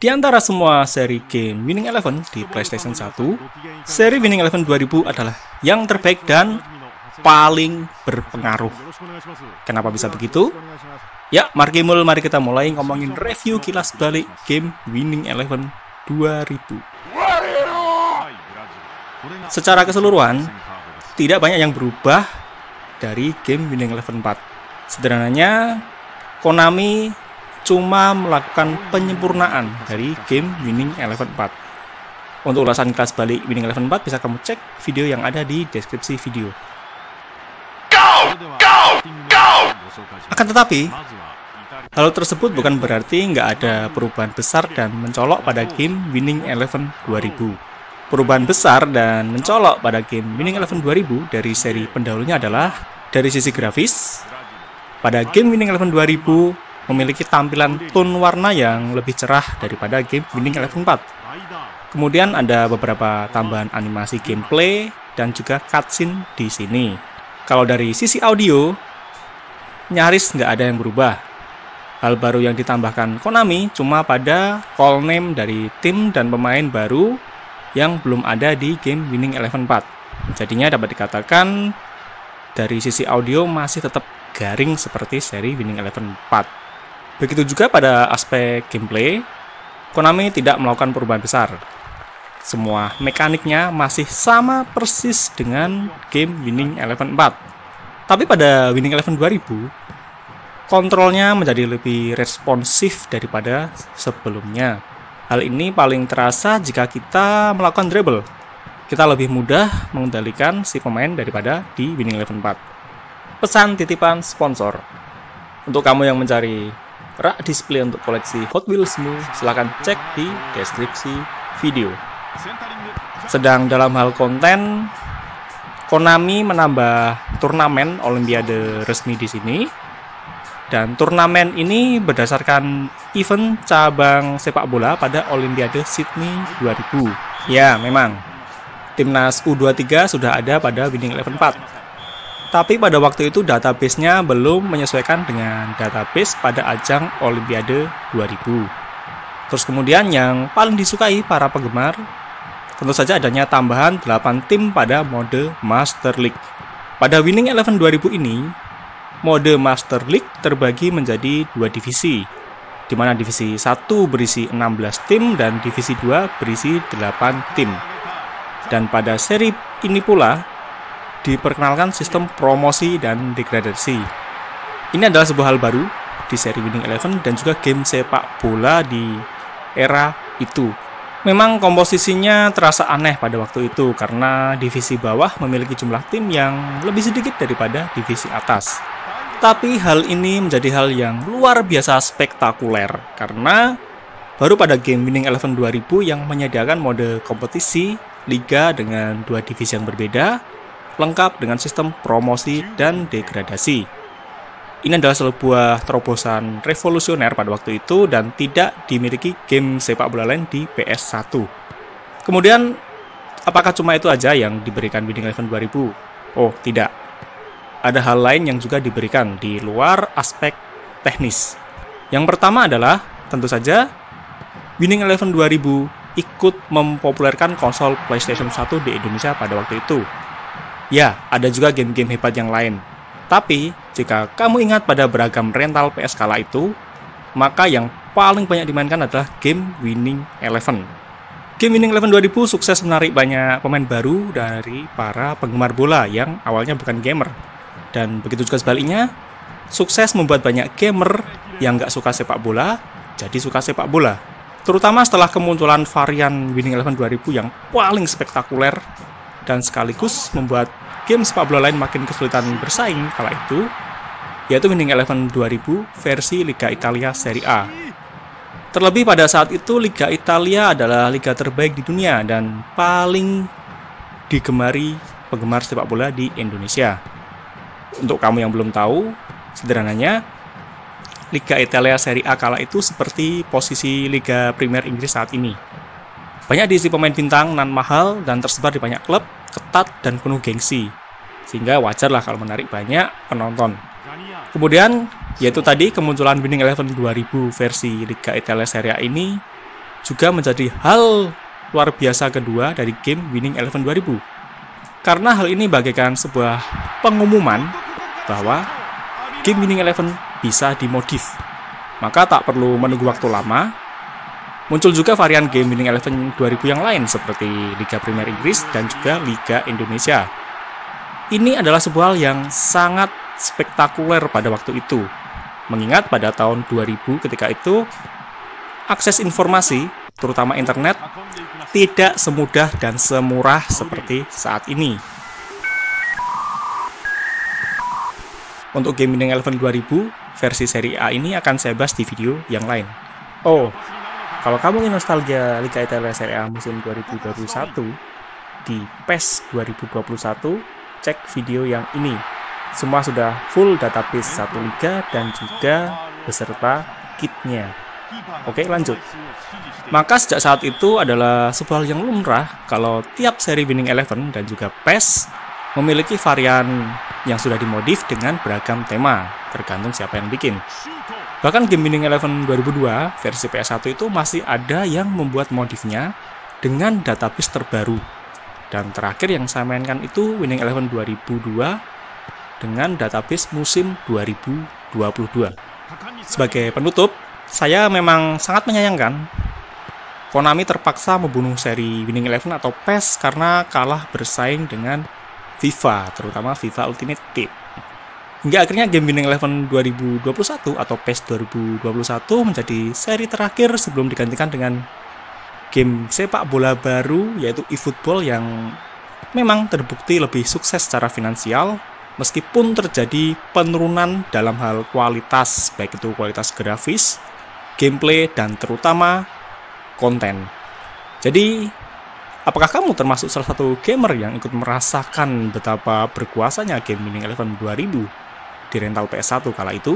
Di antara semua seri game Winning Eleven di PlayStation 1, seri Winning Eleven 2000 adalah yang terbaik dan paling berpengaruh. Kenapa bisa begitu? Ya, mari kita mulai ngomongin review kilas balik game Winning Eleven 2000. Secara keseluruhan, tidak banyak yang berubah dari game Winning Eleven 4. Sederhananya, Konami cuma melakukan penyempurnaan dari game Winning Eleven 4. Untuk ulasan kelas balik Winning Eleven 4 bisa kamu cek video yang ada di deskripsi video. Akan tetapi, hal tersebut bukan berarti nggak ada perubahan besar dan mencolok pada game Winning Eleven 2000. Perubahan besar dan mencolok pada game Winning Eleven 2000 dari seri pendahulunya adalah dari sisi grafis. Pada game Winning Eleven 2000 memiliki tampilan tone warna yang lebih cerah daripada game Winning Eleven 4. Kemudian ada beberapa tambahan animasi gameplay dan juga cutscene di sini. Kalau dari sisi audio, nyaris nggak ada yang berubah. Hal baru yang ditambahkan Konami cuma pada call name dari tim dan pemain baru yang belum ada di game Winning Eleven 4. Jadinya dapat dikatakan dari sisi audio masih tetap garing seperti seri Winning Eleven 4. Begitu juga pada aspek gameplay, Konami tidak melakukan perubahan besar. Semua mekaniknya masih sama persis dengan game Winning Eleven 4. Tapi pada Winning Eleven 2000, kontrolnya menjadi lebih responsif daripada sebelumnya. Hal ini paling terasa jika kita melakukan dribble. Kita lebih mudah mengendalikan si pemain daripada di Winning Eleven 4. Pesan titipan sponsor. Untuk kamu yang mencari rak display untuk koleksi Hot Wheelsmu, silahkan cek di deskripsi video. Sedang dalam hal konten, Konami menambah turnamen Olimpiade resmi di sini. Dan turnamen ini berdasarkan event cabang sepak bola pada Olimpiade Sydney 2000. Ya, memang timnas U23 sudah ada pada Winning Eleven 4. Tapi pada waktu itu database-nya belum menyesuaikan dengan database pada ajang Olimpiade 2000. Terus kemudian yang paling disukai para penggemar, tentu saja adanya tambahan 8 tim pada mode Master League. Pada Winning Eleven 2000 ini, mode Master League terbagi menjadi 2 divisi, di mana divisi 1 berisi 16 tim dan divisi 2 berisi 8 tim. Dan pada seri ini pula, diperkenalkan sistem promosi dan degradasi. Ini adalah sebuah hal baru di seri Winning Eleven dan juga game sepak bola di era itu. Memang komposisinya terasa aneh pada waktu itu karena divisi bawah memiliki jumlah tim yang lebih sedikit daripada divisi atas. Tapi hal ini menjadi hal yang luar biasa spektakuler karena baru pada game Winning Eleven 2000 yang menyediakan mode kompetisi liga dengan 2 divisi yang berbeda, lengkap dengan sistem promosi dan degradasi. Ini adalah sebuah terobosan revolusioner pada waktu itu dan tidak dimiliki game sepak bola lain di PS1. Kemudian, apakah cuma itu aja yang diberikan Winning Eleven 2000? Oh, tidak. Ada hal lain yang juga diberikan di luar aspek teknis. Yang pertama adalah, tentu saja, Winning Eleven 2000 ikut mempopulerkan konsol PlayStation 1 di Indonesia pada waktu itu. Ya, ada juga game-game hebat yang lain. Tapi, jika kamu ingat pada beragam rental PS kala itu, maka yang paling banyak dimainkan adalah game Winning Eleven. Game Winning Eleven 2000 sukses menarik banyak pemain baru dari para penggemar bola yang awalnya bukan gamer. Dan begitu juga sebaliknya, sukses membuat banyak gamer yang nggak suka sepak bola, jadi suka sepak bola. Terutama setelah kemunculan varian Winning Eleven 2000 yang paling spektakuler, dan sekaligus membuat game sepak bola lain makin kesulitan bersaing kala itu, yaitu Winning Eleven 2000 versi Liga Italia Serie A. Terlebih pada saat itu Liga Italia adalah liga terbaik di dunia dan paling digemari penggemar sepak bola di Indonesia. Untuk kamu yang belum tahu, sederhananya, Liga Italia Serie A kala itu seperti posisi Liga Premier Inggris saat ini. Banyak diisi pemain bintang nan mahal dan tersebar di banyak klub, ketat dan penuh gengsi. Sehingga wajarlah kalau menarik banyak penonton. Kemudian, yaitu tadi kemunculan Winning Eleven 2000 versi Liga Italia Serie A ini juga menjadi hal luar biasa kedua dari game Winning Eleven 2000. Karena hal ini bagaikan sebuah pengumuman bahwa game Winning Eleven bisa dimodif. Maka tak perlu menunggu waktu lama, muncul juga varian game Winning Eleven 2000 yang lain seperti Liga Premier Inggris dan juga Liga Indonesia. Ini adalah sebuah hal yang sangat spektakuler pada waktu itu. Mengingat pada tahun 2000 ketika itu, akses informasi, terutama internet, tidak semudah dan semurah seperti saat ini. Untuk game Winning Eleven 2000, versi seri A ini akan saya bahas di video yang lain. Oh, kalau kamu ingin nostalgia Liga Italia Serie A musim 2021 di PES 2021, cek video yang ini. Semua sudah full database satu liga dan juga beserta kitnya. Oke, lanjut. Maka sejak saat itu adalah sebuah hal yang lumrah kalau tiap seri Winning Eleven dan juga PES memiliki varian yang sudah dimodif dengan beragam tema, tergantung siapa yang bikin. Bahkan game Winning Eleven 2002 versi PS1 itu masih ada yang membuat modifnya dengan database terbaru. Dan terakhir yang saya mainkan itu Winning Eleven 2002 dengan database musim 2022. Sebagai penutup, saya memang sangat menyayangkan Konami terpaksa membunuh seri Winning Eleven atau PES karena kalah bersaing dengan FIFA, terutama FIFA Ultimate Team. Hingga akhirnya game Winning Eleven 2021 atau PES 2021 menjadi seri terakhir sebelum digantikan dengan game sepak bola baru yaitu eFootball yang memang terbukti lebih sukses secara finansial meskipun terjadi penurunan dalam hal kualitas, baik itu kualitas grafis, gameplay, dan terutama konten. Jadi, apakah kamu termasuk salah satu gamer yang ikut merasakan betapa berkuasanya game Winning Eleven 2000 di rental PS1 kala itu?